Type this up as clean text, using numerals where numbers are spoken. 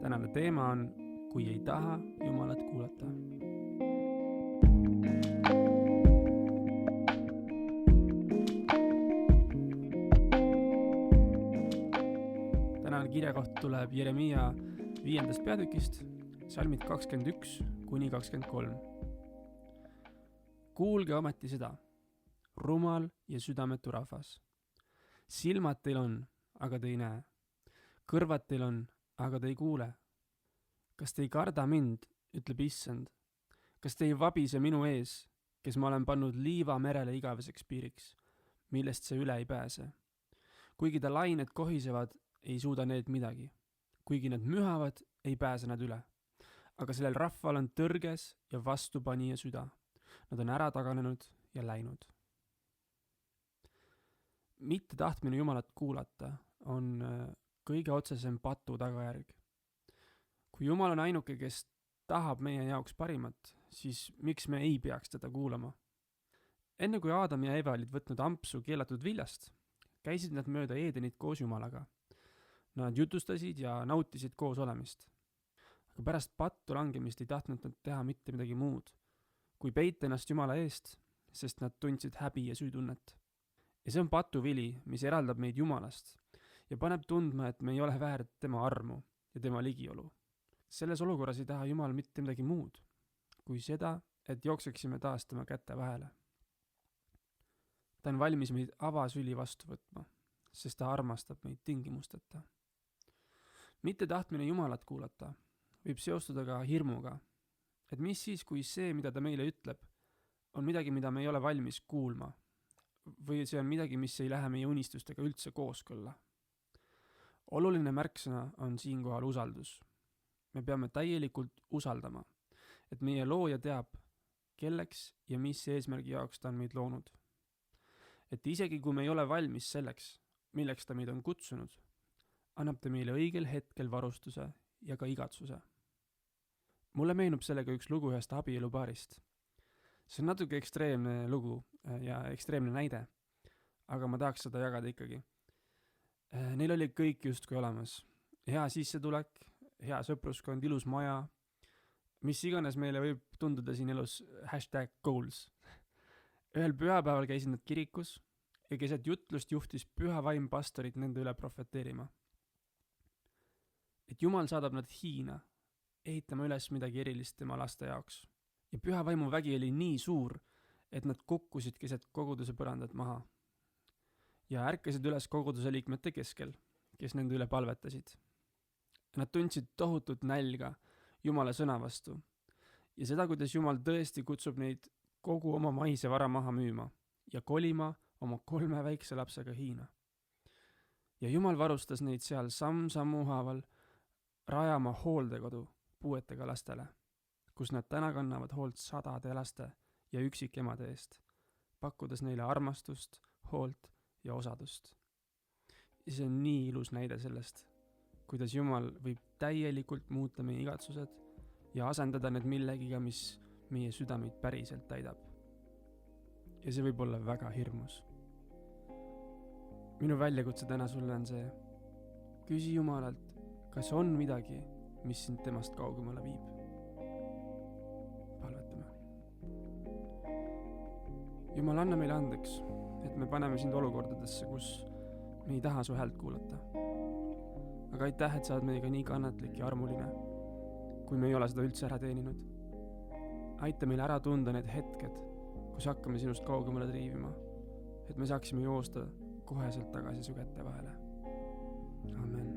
Tänane teema on, kui ei taha Jumalat kuulata. Tänane kirjakoht tuleb Jeremiia 5. peatükist, salmid 21-23. Kuulge ometi seda, rumal ja südametu rahvas. Silmad teil on, aga te ei näe. Kõrvad teil on, aga te ei kuule. Kas te ei karda mind, ütleb Issand? Kas te ei vabise minu ees, kes ma olen pannud liiva merele igaveseks piiriks, millest see üle ei pääse? Kuigi ta lained kohisevad, ei suuda need midagi. Kuigi nad mühavad, ei pääse nad üle. Aga sellel rahval on tõrges ja vastupanija süda. Nad on ära taganenud ja läinud. Mitte tahtmine Jumalat kuulata on kõige otsesem patu tagajärg. Kui Jumal on ainuke, kes tahab meie jaoks parimat, siis miks me ei peaks teda kuulama? Enne kui Aadam ja Eva olid võtnud ampsu keelatud viljast, käisid nad mööda Eedenit koos Jumalaga. Nad jutustasid ja nautisid koos olemist. Aga pärast pattu langemist ei tahtnud nad teha mitte midagi muud, kui peita ennast Jumala eest, sest nad tundsid häbi ja süütunnet. Ja see on patuvili, mis eraldab meid Jumalast ja paneb tundma, et me ei ole väärt tema armu ja tema ligiolu. Selles olukorras ei taha Jumal mitte midagi muud, kui seda, et jookseksime taas tema kätte vahele. Ta on valmis meid avasüli vastu võtma, sest ta armastab meid tingimusteta. Mitte tahtmine Jumalat kuulata võib seostuda ka hirmuga, et mis siis, kui see, mida ta meile ütleb, on midagi, mida me ei ole valmis kuulma, või see on midagi, mis ei lähe meie unistustega üldse kooskõlla. Oluline märksõna on siinkohal usaldus. Me peame täielikult usaldama, et meie looja teab, kelleks ja mis eesmärgi jaoks ta on meid loonud. Et isegi kui me ei ole valmis selleks, milleks ta meid on kutsunud, annab ta meile õigel hetkel varustuse ja ka igatsuse. Mulle meenub sellega üks lugu ühest abielupaarist. See on natuke ekstreemne lugu ja ekstreemne näide, aga ma tahaks seda jagada ikkagi. Neil oli kõik justkui olemas. Hea sissetulek, hea sõpruskond, ilus maja, mis iganes meile võib tunduda siin elus #goals. Ühel pühapäeval käisid nad kirikus ja keset jutlust juhtis püha vaim pastorit nende üle profeteerima. Et Jumal saadab nad Hiina, ehitama üles midagi erilist tema laste jaoks. Ja püha vaimu vägi oli nii suur, et nad kukkusid keset koguduse põrandat maha. Ja ärkasid üles koguduse liikmete keskel, kes nende üle palvetasid. Nad tundsid tohutut nälga Jumala sõna vastu ja seda, kuidas Jumal tõesti kutsub neid kogu oma maise vara maha müüma ja kolima oma 3 väikse lapsega Hiina. Ja Jumal varustas neid seal samm-sammu haaval rajama hooldekodu puuetega lastele, kus nad täna kannavad hoolt 100 laste ja üksikemade eest, pakkudes neile armastust, hoolt ja osadust. Ja see on nii ilus näide sellest, kuidas Jumal võib täielikult muuta meie igatsused ja asendada need millegiga, mis meie südameid päriselt täidab. Ja see võib olla väga hirmus. Minu väljakutse täna sulle on see: küsi Jumalalt, kas on midagi, mis sind temast kaugemale viib. Palvetame. Jumal, anna meile andeks, et me paneme sind olukordadesse, kus me ei taha su häält kuulata. Aga aitäh, et sa oled meiega nii kannatlik ja armuline, kui me ei ole seda üldse ära teeninud. Aita meil ära tunda need hetked, kus hakkame sinust kaugemale triivima, et me saaksime joosta koheselt tagasi su kätte vahele. Amen.